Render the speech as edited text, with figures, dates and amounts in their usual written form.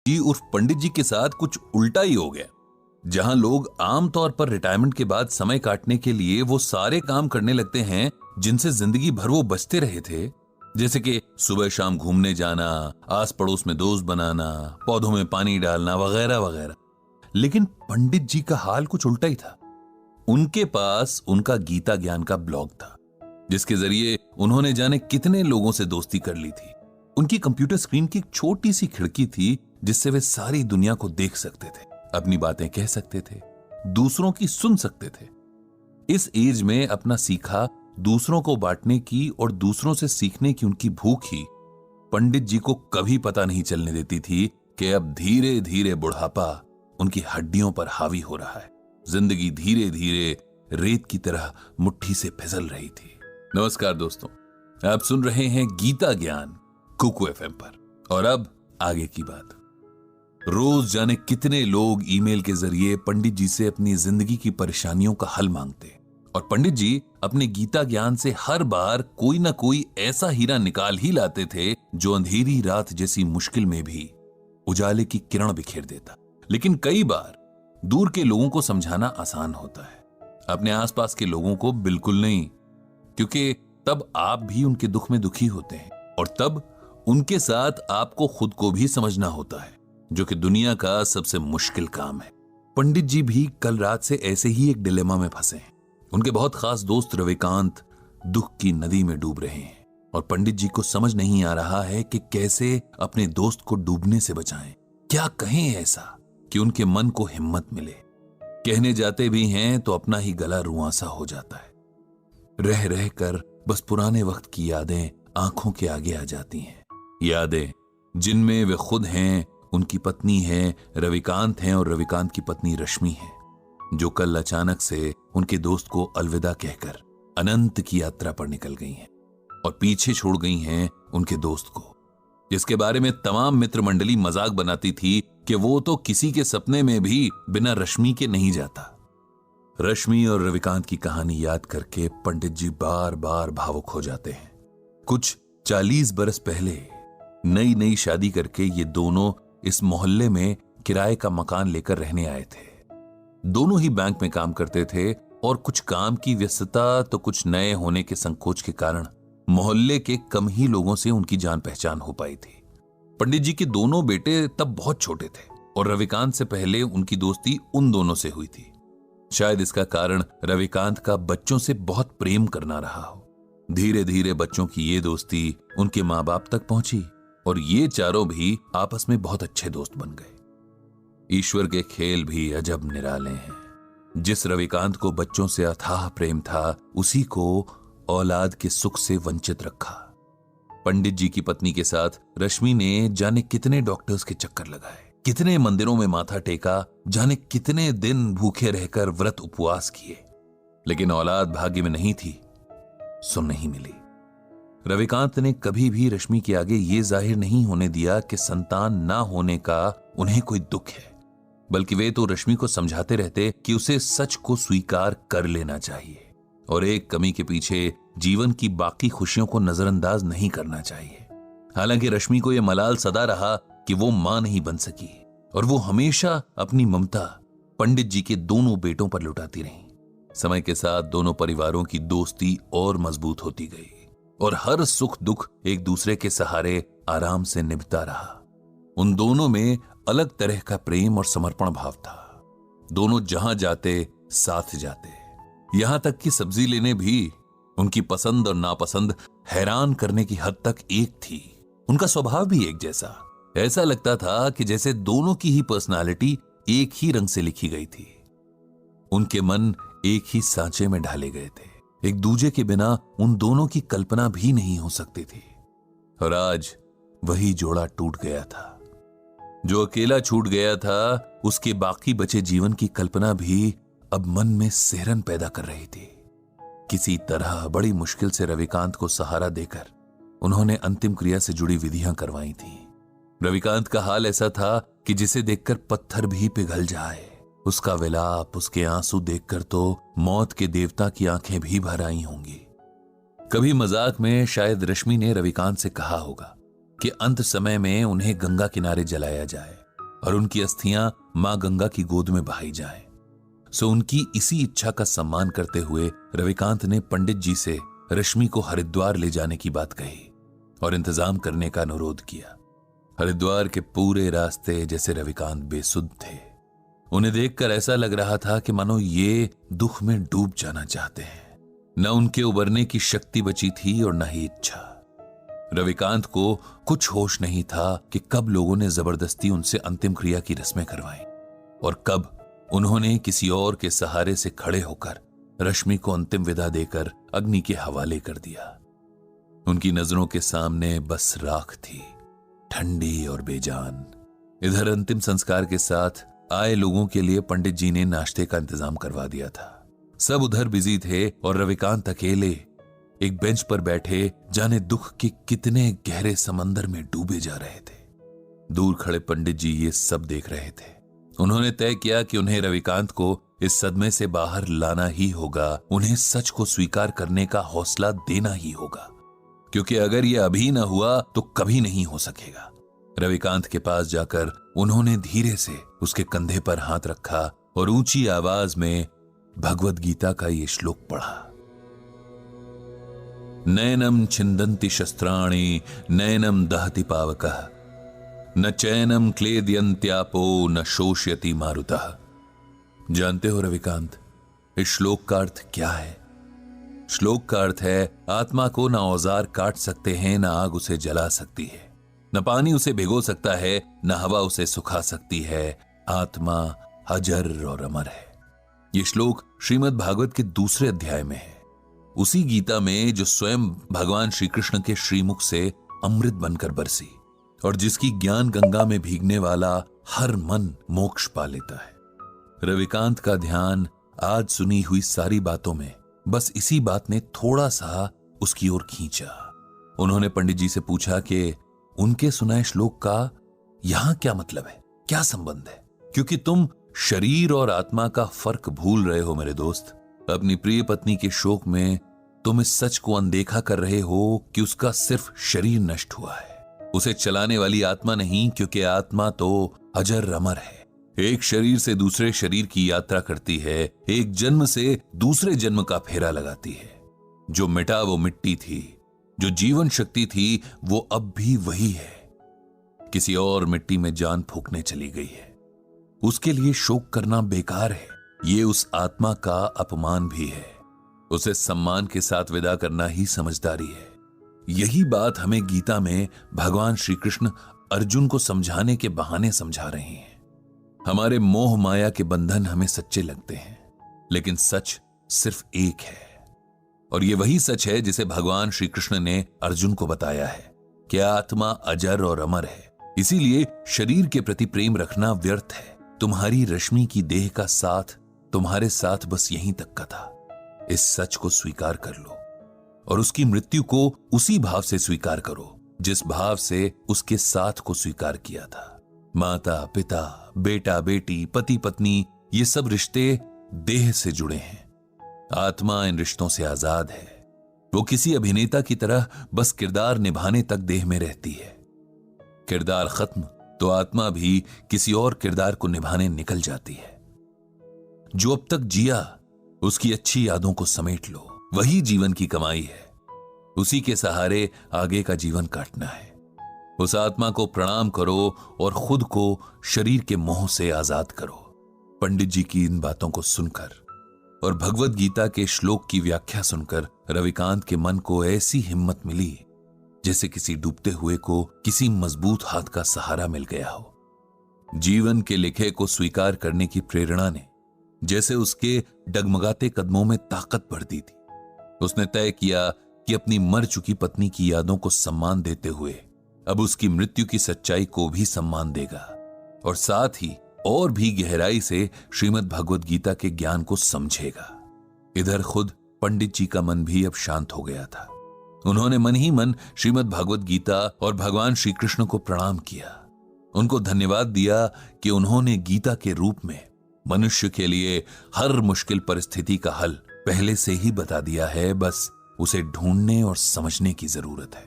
जी उर्फ पंडित जी के साथ कुछ उल्टा ही हो गया। जहां लोग आमतौर पर रिटायरमेंट के बाद समय काटने के लिए वो सारे काम करने लगते हैं जिनसे जिंदगी भर वो बचते रहे थे, जैसे कि सुबह शाम घूमने जाना, आस पड़ोस में दोस्त बनाना, पौधों में पानी डालना वगैरह वगैरह, लेकिन पंडित जी का हाल कुछ उल्टा ही था। उनके पास उनका गीता ज्ञान का ब्लॉग था, जिसके जरिए उन्होंने जाने कितने लोगों से दोस्ती कर ली थी। उनकी कंप्यूटर स्क्रीन की एक छोटी सी खिड़की थी जिससे वे सारी दुनिया को देख सकते थे, अपनी बातें कह सकते थे, दूसरों की सुन सकते थे। इस एज में अपना सीखा दूसरों को बांटने की और दूसरों से सीखने की उनकी भूख ही पंडित जी को कभी पता नहीं चलने देती थी कि अब धीरे धीरे बुढ़ापा उनकी हड्डियों पर हावी हो रहा है। जिंदगी धीरे धीरे रेत की तरह मुट्ठी से फिसल रही थी। नमस्कार दोस्तों, आप सुन रहे हैं गीता ज्ञान कुकू एफएम पर। और अब आगे की बात। रोज जाने कितने लोग ईमेल के जरिए पंडित जी से अपनी जिंदगी की परेशानियों का हल मांगते, और पंडित जी अपने गीता ज्ञान से हर बार कोई ना कोई ऐसा हीरा निकाल ही लाते थे जो अंधेरी रात जैसी मुश्किल में भी उजाले की किरण बिखेर देता। लेकिन कई बार दूर के लोगों को समझाना आसान होता है, अपने आसपास के लोगों को बिल्कुल नहीं, क्योंकि तब आप भी उनके दुख में दुखी होते हैं और तब उनके साथ आपको खुद को भी समझना होता है, जो कि दुनिया का सबसे मुश्किल काम है। पंडित जी भी कल रात से ऐसे ही एक डिलेमा में फंसे हैं। उनके बहुत खास दोस्त रविकांत दुख की नदी में डूब रहे हैं और पंडित जी को समझ नहीं आ रहा है कि कैसे अपने दोस्त को डूबने से बचाएं। क्या कहें ऐसा कि उनके मन को हिम्मत मिले। कहने जाते भी हैं तो अपना ही गला रुआंसा हो जाता है। रह रह कर बस पुराने वक्त की यादें आंखों के आगे आ जाती हैं, यादें जिनमें वे खुद हैं, उनकी पत्नी है रविकांत हैं और रविकांत की पत्नी रश्मि है, जो कल अचानक से उनके दोस्त को अलविदा कहकर अनंत की यात्रा पर निकल गई हैं और पीछे छोड़ गई हैं उनके दोस्त को, जिसके बारे में तमाम मित्र मंडली मजाक बनाती थी कि वो तो किसी के सपने में भी बिना रश्मि के नहीं जाता। रश्मि और रविकांत की कहानी याद करके पंडित जी बार बार भावुक हो जाते हैं। कुछ 40 बरस पहले नई नई शादी करके ये दोनों इस मोहल्ले में किराए का मकान लेकर रहने आए थे। दोनों ही बैंक में काम करते थे और कुछ काम की व्यस्तता तो कुछ नए होने के संकोच के कारण मोहल्ले के कम ही लोगों से उनकी जान पहचान हो पाई थी। पंडित जी के दोनों बेटे तब बहुत छोटे थे और रविकांत से पहले उनकी दोस्ती उन दोनों से हुई थी। शायद इसका कारण रविकांत का बच्चों से बहुत प्रेम करना रहा हो। धीरे धीरे बच्चों की ये दोस्ती उनके माँ बाप तक पहुंची और ये चारों भी आपस में बहुत अच्छे दोस्त बन गए। ईश्वर के खेल भी अजब निराले हैं। जिस रविकांत को बच्चों से अथाह प्रेम था, उसी को औलाद के सुख से वंचित रखा। पंडित जी की पत्नी के साथ रश्मि ने जाने कितने डॉक्टर्स के चक्कर लगाए, कितने मंदिरों में माथा टेका, जाने कितने दिन भूखे रहकर व्रत उपवास किए, लेकिन औलाद भाग्य में नहीं थी, सो नहीं मिली। रविकांत ने कभी भी रश्मि के आगे ये जाहिर नहीं होने दिया कि संतान ना होने का उन्हें कोई दुख है, बल्कि वे तो रश्मि को समझाते रहते कि उसे सच को स्वीकार कर लेना चाहिए और एक कमी के पीछे जीवन की बाकी खुशियों को नजरअंदाज नहीं करना चाहिए। हालांकि रश्मि को यह मलाल सदा रहा कि वो मां नहीं बन सकी और वो हमेशा अपनी ममता पंडित जी के दोनों बेटों पर लुटाती रही। समय के साथ दोनों परिवारों की दोस्ती और मजबूत होती गई और हर सुख दुख एक दूसरे के सहारे आराम से निभता रहा। उन दोनों में अलग तरह का प्रेम और समर्पण भाव था। दोनों जहां जाते साथ जाते, यहां तक कि सब्जी लेने भी उनकी पसंद और नापसंद हैरान करने की हद तक एक थी। उनका स्वभाव भी एक जैसा, ऐसा लगता था कि जैसे दोनों की ही पर्सनालिटी एक ही रंग से लिखी गई थी। उनके मन एक ही सांचे में ढाले गए थे। एक दूजे के बिना उन दोनों की कल्पना भी नहीं हो सकती थी। और आज वही जोड़ा टूट गया था। जो अकेला छूट गया था, उसके बाकी बचे जीवन की कल्पना भी अब मन में सिहरन पैदा कर रही थी। किसी तरह बड़ी मुश्किल से रविकांत को सहारा देकर उन्होंने अंतिम क्रिया से जुड़ी विधियां करवाई थी। रविकांत का हाल ऐसा था कि जिसे देखकर पत्थर भी पिघल जाए। उसका विलाप, उसके आंसू देखकर तो मौत के देवता की आंखें भी भर आई होंगी। कभी मजाक में शायद रश्मि ने रविकांत से कहा होगा कि अंत समय में उन्हें गंगा किनारे जलाया जाए और उनकी अस्थियां मां गंगा की गोद में बहाई जाएं। सो उनकी इसी इच्छा का सम्मान करते हुए रविकांत ने पंडित जी से रश्मि को हरिद्वार ले जाने की बात कही और इंतजाम करने का अनुरोध किया। हरिद्वार के पूरे रास्ते जैसे रविकांत बेसुध थे। उन्हें देखकर ऐसा लग रहा था कि मानो ये दुख में डूब जाना चाहते हैं। न उनके उबरने की शक्ति बची थी और न ही इच्छा। रविकांत को कुछ होश नहीं था कि कब लोगों ने जबरदस्ती उनसे अंतिम क्रिया की रस्में करवाई और कब उन्होंने किसी और के सहारे से खड़े होकर रश्मि को अंतिम विदा देकर अग्नि के हवाले कर दिया। उनकी नजरों के सामने बस राख थी, ठंडी और बेजान। इधर अंतिम संस्कार के साथ आए लोगों के लिए पंडित जी ने नाश्ते का इंतजाम करवा दिया था। सब उधर बिजी थे और रविकांत अकेले एक बेंच पर बैठे जाने दुख के कितने गहरे समंदर में डूबे जा रहे थे। दूर खड़े पंडित जी ये सब देख रहे थे। उन्होंने तय किया कि उन्हें रविकांत को इस सदमे से बाहर लाना ही होगा, उन्हें सच को स्वीकार करने का हौसला देना ही होगा, क्योंकि अगर यह अभी न हुआ तो कभी नहीं हो सकेगा। रविकांत के पास जाकर उन्होंने धीरे से उसके कंधे पर हाथ रखा और ऊंची आवाज में भगवद गीता का ये श्लोक पढ़ा। नैनम छिंदन्ति शस्त्राणि नैनम दहति पावकः न चैनम क्लेदयन्त्यापो न शोष्यति मारुतः। जानते हो रविकांत, इस श्लोक का अर्थ क्या है? श्लोक का अर्थ है, आत्मा को न औजार काट सकते हैं, न आग उसे जला सकती है, न पानी उसे भिगो सकता है, न हवा उसे सुखा सकती है। आत्मा अजर और अमर है। यह श्लोक श्रीमद् भागवत के दूसरे अध्याय में है, उसी गीता में जो स्वयं भगवान श्री कृष्ण के श्रीमुख से अमृत बनकर बरसी और जिसकी ज्ञान गंगा में भीगने वाला हर मन मोक्ष पा लेता है। रविकांत का ध्यान आज सुनी हुई सारी बातों में बस इसी बात ने थोड़ा सा उसकी ओर खींचा। उन्होंने पंडित जी से पूछा कि उनके सुनाए श्लोक का यहां क्या मतलब है, क्या संबंध है? क्योंकि तुम शरीर और आत्मा का फर्क भूल रहे हो मेरे दोस्त। अपनी प्रिय पत्नी के शोक में तुम इस सच को अनदेखा कर रहे हो कि उसका सिर्फ शरीर नष्ट हुआ है, उसे चलाने वाली आत्मा नहीं, क्योंकि आत्मा तो अजर अमर है। एक शरीर से दूसरे शरीर की यात्रा करती है, एक जन्म से दूसरे जन्म का फेरा लगाती है। जो मिटा वो मिट्टी थी, जो जीवन शक्ति थी वो अब भी वही है, किसी और मिट्टी में जान फूंकने चली गई है। उसके लिए शोक करना बेकार है, ये उस आत्मा का अपमान भी है। उसे सम्मान के साथ विदा करना ही समझदारी है। यही बात हमें गीता में भगवान श्री कृष्ण अर्जुन को समझाने के बहाने समझा रहे हैं। हमारे मोह माया के बंधन हमें सच्चे लगते हैं, लेकिन सच सिर्फ एक है, और ये वही सच है जिसे भगवान श्री कृष्ण ने अर्जुन को बताया है कि आत्मा अजर और अमर है। इसीलिए शरीर के प्रति प्रेम रखना व्यर्थ है। तुम्हारी रश्मि की देह का साथ तुम्हारे साथ बस यहीं तक का था। इस सच को स्वीकार कर लो और उसकी मृत्यु को उसी भाव से स्वीकार करो जिस भाव से उसके साथ को स्वीकार किया था। माता पिता, बेटा बेटी, पति पत्नी, ये सब रिश्ते देह से जुड़े हैं। आत्मा इन रिश्तों से आजाद है। वो किसी अभिनेता की तरह बस किरदार निभाने तक देह में रहती है। किरदार खत्म तो आत्मा भी किसी और किरदार को निभाने निकल जाती है। जो अब तक जिया उसकी अच्छी यादों को समेट लो, वही जीवन की कमाई है। उसी के सहारे आगे का जीवन काटना है। उस आत्मा को प्रणाम करो और खुद को शरीर के मोह से आजाद करो। पंडित जी की इन बातों को सुनकर और भगवद गीता के श्लोक की व्याख्या सुनकर रविकांत के मन को ऐसी हिम्मत मिली जैसे किसी डूबते हुए को किसी मजबूत हाथ का सहारा मिल गया हो। जीवन के लिखे को स्वीकार करने की प्रेरणा ने जैसे उसके डगमगाते कदमों में ताकत भर दी थी। उसने तय किया कि अपनी मर चुकी पत्नी की यादों को सम्मान देते हुए अब उसकी मृत्यु की सच्चाई को भी सम्मान देगा और साथ ही और भी गहराई से श्रीमद् भगवद गीता के ज्ञान को समझेगा। इधर खुद पंडित जी का मन भी अब शांत हो गया था। उन्होंने मन ही मन श्रीमद् भगवद गीता और भगवान श्री कृष्ण को प्रणाम किया। उनको धन्यवाद दिया कि उन्होंने गीता के रूप में मनुष्य के लिए हर मुश्किल परिस्थिति का हल पहले से ही बता दिया है, बस उसे ढूंढने और समझने की जरूरत है।